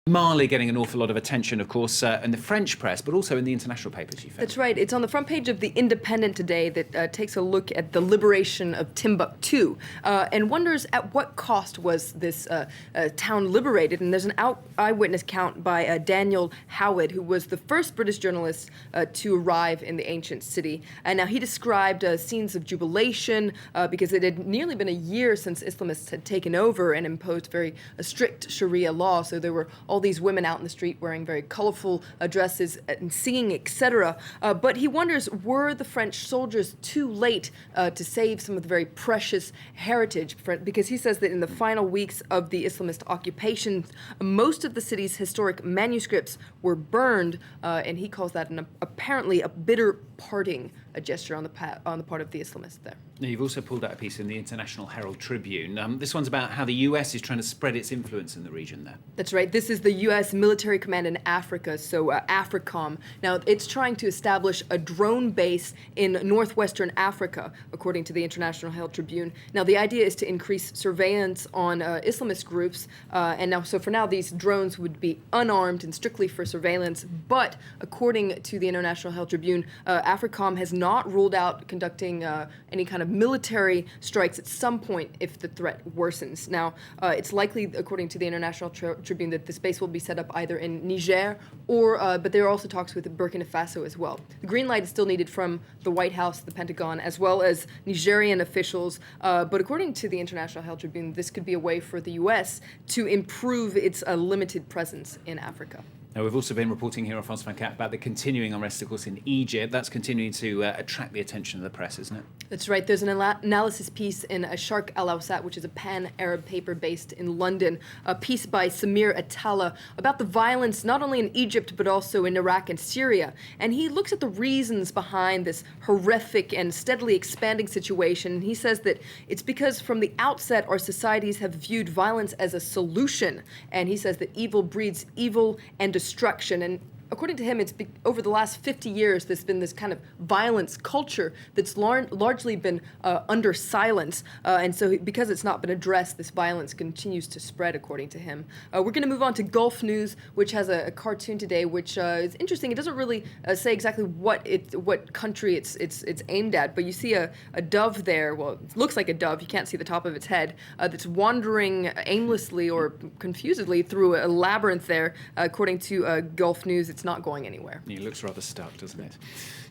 Mali getting an awful lot of attention, of course, in the French press, but also in the international papers, you found. That's right. It's on the front page of The Independent today that takes a look at the liberation of Timbuktu and wonders at what cost was this town liberated. And there's an eyewitness account by Daniel Howard, who was the first British journalist to arrive in the ancient city. And now he described scenes of jubilation because it had nearly been a year since Islamists had taken over and imposed very strict Sharia law. So there were all these women out in the street wearing very colorful dresses and singing, etc. But he wonders, were the French soldiers too late to save some of the very precious heritage? Because he says that in the final weeks of the Islamist occupation, most of the city's historic manuscripts were burned, and he calls that apparently a bitter parting, a gesture on the part of the Islamists there. Now, you've also pulled out a piece in the International Herald Tribune. This one's about how the US is trying to spread its influence in the region there. That's right. This is the U.S. Military Command in Africa, so AFRICOM. Now, it's trying to establish a drone base in northwestern Africa, according to the International Herald Tribune. Now, the idea is to increase surveillance on Islamist groups, so for now, these drones would be unarmed and strictly for surveillance. But according to the International Herald Tribune, AFRICOM has not ruled out conducting any kind of military strikes at some point if the threat worsens. Now, it's likely, according to the International Tribune, that the space will be set up either in Niger but there are also talks with Burkina Faso as well. The green light is still needed from the White House, the Pentagon, as well as Nigerian officials. But according to the International Herald Tribune, this could be a way for the U.S. to improve its limited presence in Africa. Now, we've also been reporting here on France 24 about the continuing unrest, of course, in Egypt. That's continuing to attract the attention of the press, isn't it? That's right. There's an analysis piece in Sharq Al-Awsat, which is a pan-Arab paper based in London, a piece by Samir Atalla about the violence not only in Egypt but also in Iraq and Syria. And he looks at the reasons behind this horrific and steadily expanding situation. And he says that it's because from the outset our societies have viewed violence as a solution. And he says that evil breeds evil and destruction. And according to him, it's over the last 50 years, there's been this kind of violence culture that's largely been under silence. And so because it's not been addressed, this violence continues to spread, according to him. We're going to move on to Gulf News, which has a cartoon today, which is interesting. It doesn't really say exactly what country it's aimed at, but you see a dove there. Well, it looks like a dove. You can't see the top of its head. That's wandering aimlessly or confusedly through a labyrinth there, according to Gulf News. It's not going anywhere. It looks rather stuck, doesn't it?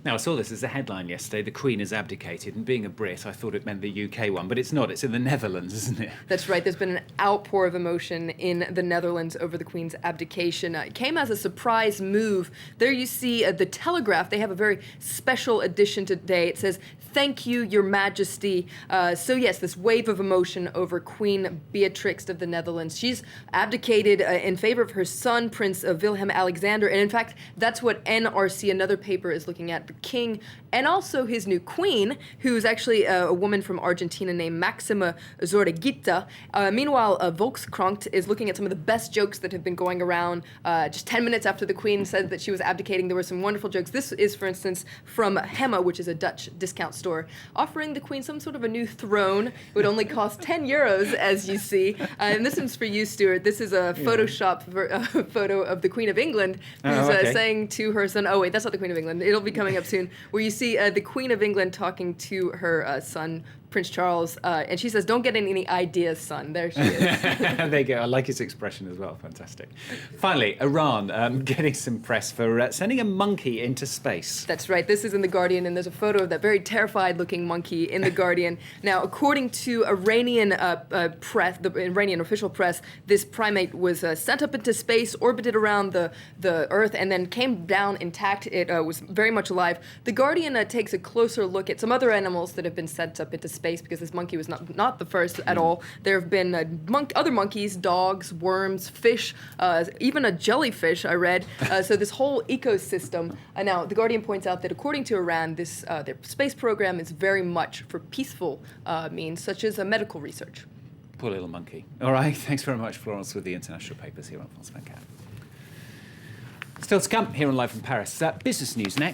Now, I saw this as a headline yesterday. The Queen has abdicated, and being a Brit, I thought it meant the UK one, but it's not. It's in the Netherlands, isn't it? That's right. There's been an outpour of emotion in the Netherlands over the Queen's abdication. It came as a surprise move. There you see the Telegraph. They have a very special edition today. It says, "Thank you, Your Majesty." So yes, this wave of emotion over Queen Beatrix of the Netherlands. She's abdicated in favor of her son, Prince Wilhelm Alexander. And in fact, that's what NRC, another paper, is looking at. The king and also his new queen, who's actually a woman from Argentina named Maxima Zorreguieta. Meanwhile, Volkskrant is looking at some of the best jokes that have been going around. Just 10 minutes after the queen said that she was abdicating, there were some wonderful jokes. This is, for instance, from Hema, which is a Dutch discount store, offering the queen some sort of a new throne. It would only cost 10 euros, as you see. And this one's for you, Stuart. This is a Photoshop photo of the Queen of England, who's saying to her son, oh wait, that's not the Queen of England. It'll be coming up soon, where you see the Queen of England talking to her son, Prince Charles, and she says, "Don't get any ideas, son." There she is. There you go. I like his expression as well. Fantastic. Finally, Iran getting some press for sending a monkey into space. That's right. This is in The Guardian, and there's a photo of that very terrified-looking monkey in The Guardian. Now, according to Iranian press, the Iranian official press, this primate was sent up into space, orbited around the Earth, and then came down intact. It was very much alive. The Guardian takes a closer look at some other animals that have been sent up into space, because this monkey was not the first at all. There have been other monkeys, dogs, worms, fish, even a jellyfish, I read. So this whole ecosystem. Now, The Guardian points out that according to Iran, their space program is very much for peaceful means, such as medical research. Poor little monkey. All right, thanks very much, Florence, with the international papers here on France 24. Still to come here on Live from Paris. Business news next.